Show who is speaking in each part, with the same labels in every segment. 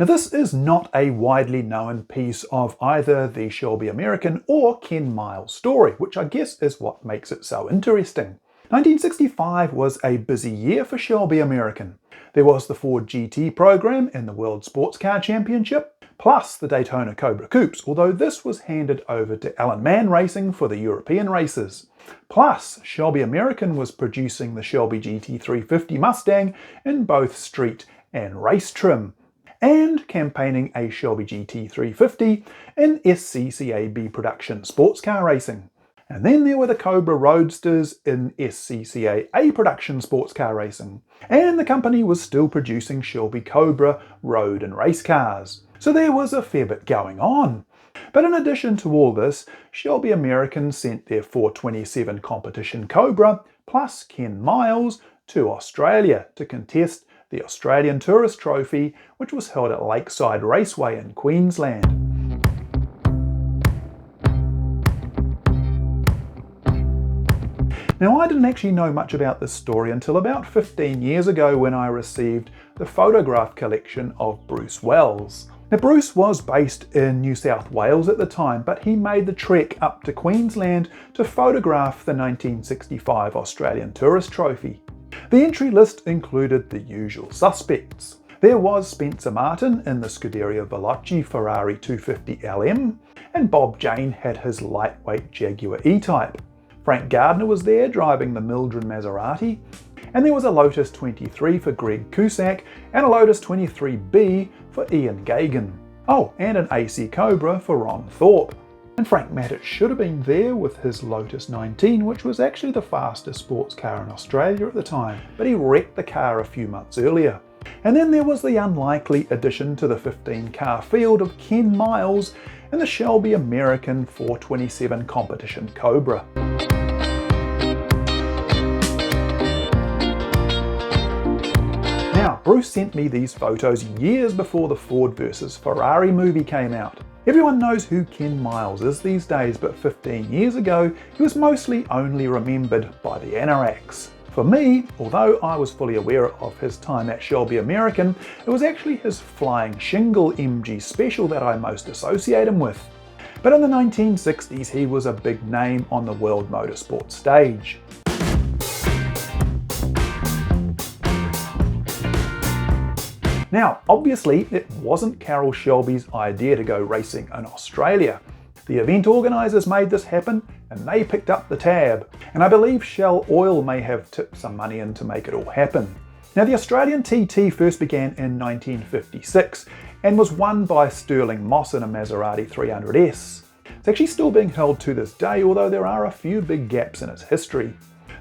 Speaker 1: Now this is not a widely known piece of either the Shelby American or Ken Miles' story, which I guess is what makes it so interesting. 1965 was a busy year for Shelby American. There was the Ford GT program in the World Sports Car Championship, plus the Daytona Cobra Coupes, although this was handed over to Alan Mann Racing for the European races. Plus, Shelby American was producing the Shelby GT350 Mustang in both street and race trim, and campaigning a Shelby GT350 in SCCA-B production sports car racing. And then there were the Cobra Roadsters in SCCA-A production sports car racing. And the company was still producing Shelby Cobra road and race cars. So there was a fair bit going on. But in addition to all this, Shelby American sent their 427 competition Cobra plus Ken Miles to Australia to contest the Australian Tourist Trophy, which was held at Lakeside Raceway in Queensland. Now, I didn't actually know much about this story until about 15 years ago when I received the photograph collection of Bruce Wells. Now, Bruce was based in New South Wales at the time, but he made the trek up to Queensland to photograph the 1965 Australian Tourist Trophy. The entry list included the usual suspects. There was Spencer Martin in the Scuderia Veloci Ferrari 250 LM, and Bob Jane had his lightweight Jaguar E-Type. Frank Gardner was there driving the Mildred Maserati, and there was a Lotus 23 for Greg Cusack and a Lotus 23B for Ian Gagan. Oh, and an AC Cobra for Ron Thorpe. And Frank Mattich should have been there with his Lotus 19, which was actually the fastest sports car in Australia at the time, but he wrecked the car a few months earlier. And then there was the unlikely addition to the 15-car field of Ken Miles in the Shelby American 427 competition Cobra. Now, Bruce sent me these photos years before the Ford vs Ferrari movie came out. Everyone knows who Ken Miles is these days, but 15 years ago, he was mostly only remembered by the anoraks. For me, although I was fully aware of his time at Shelby American, it was actually his Flying Shingle MG Special that I most associate him with. But in the 1960s, he was a big name on the world motorsport stage. Now, obviously, it wasn't Carroll Shelby's idea to go racing in Australia. The event organisers made this happen, and they picked up the tab. And I believe Shell Oil may have tipped some money in to make it all happen. Now, the Australian TT first began in 1956 and was won by Sterling Moss in a Maserati 300S. It's actually still being held to this day, although there are a few big gaps in its history.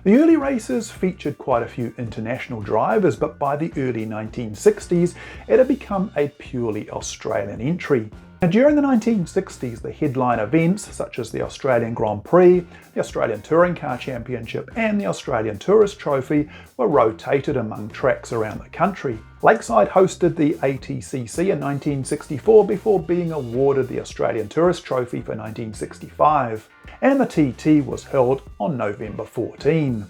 Speaker 1: The early races featured quite a few international drivers, but by the early 1960s, it had become a purely Australian entry. Now, during the 1960s, the headline events such as the Australian Grand Prix, the Australian Touring Car Championship and the Australian Tourist Trophy were rotated among tracks around the country. Lakeside hosted the ATCC in 1964 before being awarded the Australian Tourist Trophy for 1965, and the TT was held on November 14.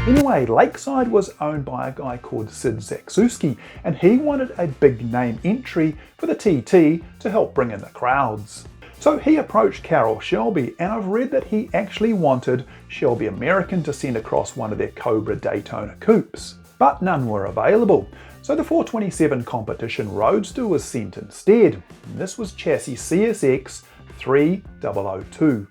Speaker 1: Anyway, Lakeside was owned by a guy called Sid Zaksuski, and he wanted a big name entry for the TT to help bring in the crowds. So he approached Carroll Shelby, and I've read that he actually wanted Shelby American to send across one of their Cobra Daytona coupes, but none were available. So the 427 competition Roadster was sent instead, and this was chassis CSX 3002.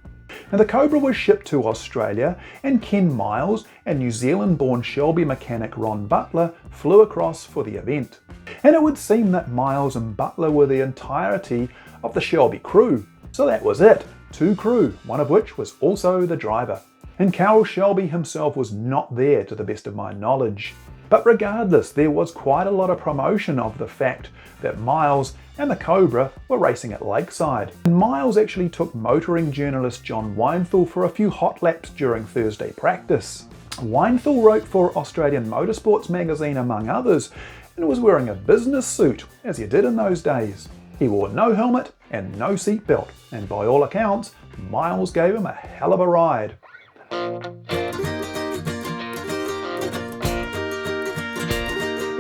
Speaker 1: Now, the Cobra was shipped to Australia, and Ken Miles and New Zealand-born Shelby mechanic Ron Butler flew across for the event. And it would seem that Miles and Butler were the entirety of the Shelby crew. So that was it, 2 crew, one of which was also the driver. And Carroll Shelby himself was not there to the best of my knowledge. But regardless, there was quite a lot of promotion of the fact that Miles and the Cobra were racing at Lakeside. And Miles actually took motoring journalist John Weinthal for a few hot laps during Thursday practice. Weinthal wrote for Australian Motorsports magazine among others, and was wearing a business suit, as you did in those days. He wore no helmet and no seatbelt, and by all accounts, Miles gave him a hell of a ride.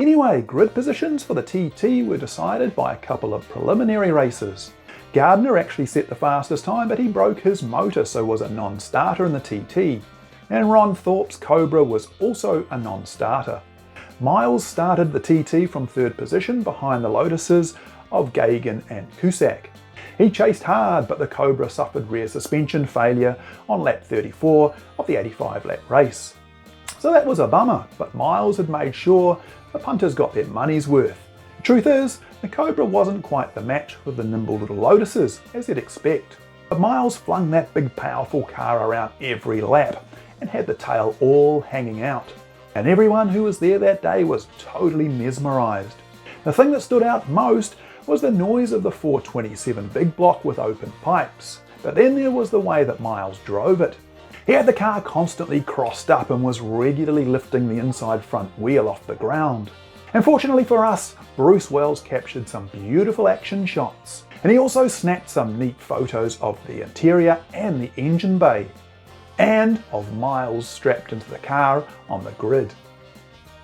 Speaker 1: Anyway, grid positions for the TT were decided by a couple of preliminary races. Gardner actually set the fastest time, but he broke his motor, so was a non-starter in the TT. And Ron Thorpe's Cobra was also a non-starter. Miles started the TT from third position behind the Lotuses of Gagan and Cusack. He chased hard, but the Cobra suffered rear suspension failure on lap 34 of the 85-lap race. So that was a bummer, but Miles had made sure the punters got their money's worth. The truth is, the Cobra wasn't quite the match with the nimble little Lotuses, as you'd expect. But Miles flung that big powerful car around every lap and had the tail all hanging out. And everyone who was there that day was totally mesmerised. The thing that stood out most was the noise of the 427 big block with open pipes. But then there was the way that Miles drove it. He had the car constantly crossed up and was regularly lifting the inside front wheel off the ground. And fortunately for us, Bruce Wells captured some beautiful action shots. And he also snapped some neat photos of the interior and the engine bay, and of Miles strapped into the car on the grid.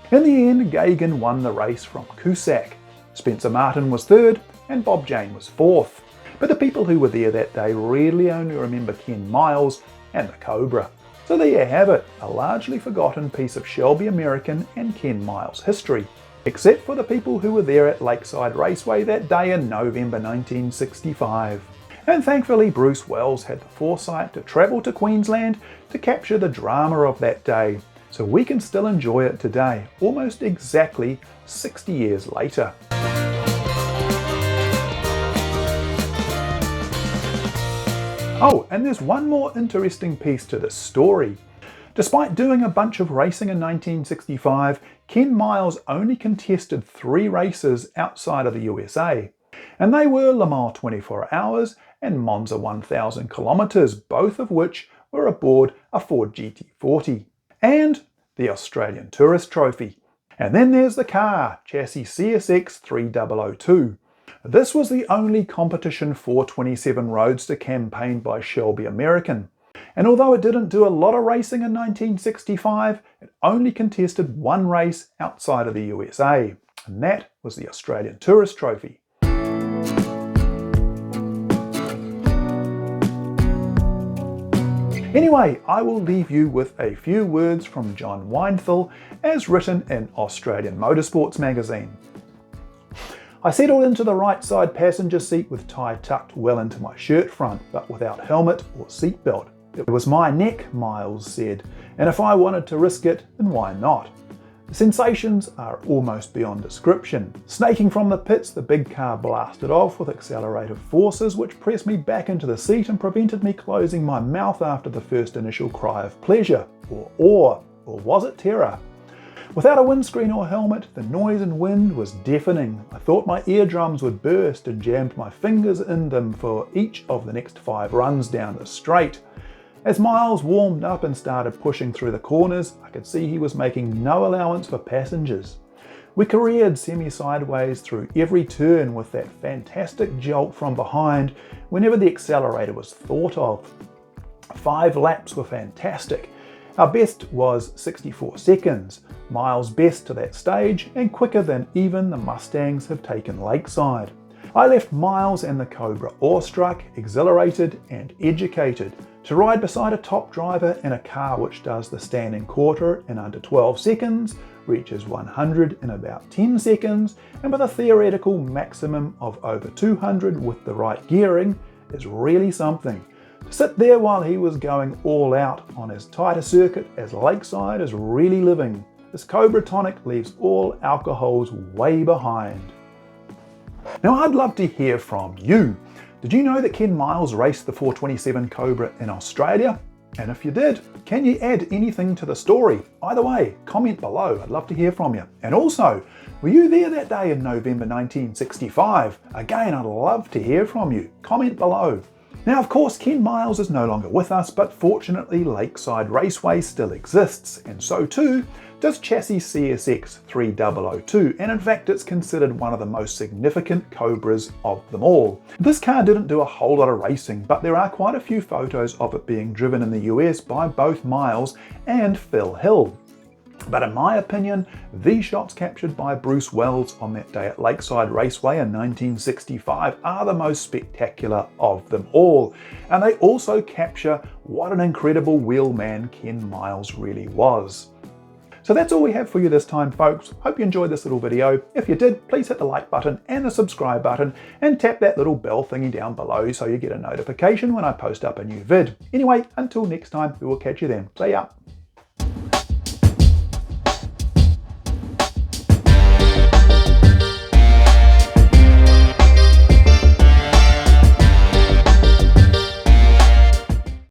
Speaker 1: In the end, Gagan won the race from Cusack. Spencer Martin was third and Bob Jane was fourth. But the people who were there that day really only remember Ken Miles and the Cobra. So there you have it, a largely forgotten piece of Shelby American and Ken Miles history. Except for the people who were there at Lakeside Raceway that day in November 1965. And thankfully Bruce Wells had the foresight to travel to Queensland to capture the drama of that day, so we can still enjoy it today, almost exactly 60 years later. Oh, and there's one more interesting piece to this story. Despite doing a bunch of racing in 1965, Ken Miles only contested 3 races outside of the USA. And they were Le Mans 24 Hours and Monza 1000 kilometres, both of which were aboard a Ford GT40. And the Australian Tourist Trophy. And then there's the car, chassis CSX 3002. This was the only competition 427 Roadster campaigned by Shelby American. And although it didn't do a lot of racing in 1965, it only contested 1 race outside of the USA, and that was the Australian Tourist Trophy. Anyway, I will leave you with a few words from John Weinthal as written in Australian Motorsports magazine. I settled into the right side passenger seat with tie tucked well into my shirt front, but without helmet or seatbelt. It was my neck, Miles said, and if I wanted to risk it, then why not? The sensations are almost beyond description. Snaking from the pits, the big car blasted off with accelerative forces which pressed me back into the seat and prevented me closing my mouth after the first initial cry of pleasure, or awe, or was it terror? Without a windscreen or helmet, the noise and wind was deafening. I thought my eardrums would burst and jammed my fingers in them for each of the next 5 runs down the straight. As Miles warmed up and started pushing through the corners, I could see he was making no allowance for passengers. We careered semi-sideways through every turn with that fantastic jolt from behind whenever the accelerator was thought of. 5 laps were fantastic. Our best was 64 seconds, Miles' best to that stage and quicker than even the Mustangs have taken Lakeside. I left Miles and the Cobra awestruck, exhilarated and educated to ride beside a top driver in a car which does the standing quarter in under 12 seconds, reaches 100 in about 10 seconds, and with a theoretical maximum of over 200 with the right gearing is really something. To sit there while he was going all out on as tight a circuit as Lakeside is really living. This Cobra tonic leaves all alcohols way behind. Now I'd love to hear from you. Did you know that Ken Miles raced the 427 Cobra in Australia? And if you did, can you add anything to the story? Either way, comment below, I'd love to hear from you. And also, were you there that day in November 1965? Again, I'd love to hear from you. Comment below. Now of course Ken Miles is no longer with us, but fortunately Lakeside Raceway still exists, and so too does chassis CSX 3002, and in fact it's considered one of the most significant Cobras of them all. This car didn't do a whole lot of racing, but there are quite a few photos of it being driven in the US by both Miles and Phil Hill. But in my opinion, these shots captured by Bruce Wells on that day at Lakeside Raceway in 1965 are the most spectacular of them all. And they also capture what an incredible wheelman Ken Miles really was. So that's all we have for you this time, folks. Hope you enjoyed this little video. If you did, please hit the like button and the subscribe button and tap that little bell thingy down below so you get a notification when I post up a new vid. Anyway, until next time, we will catch you then. See ya.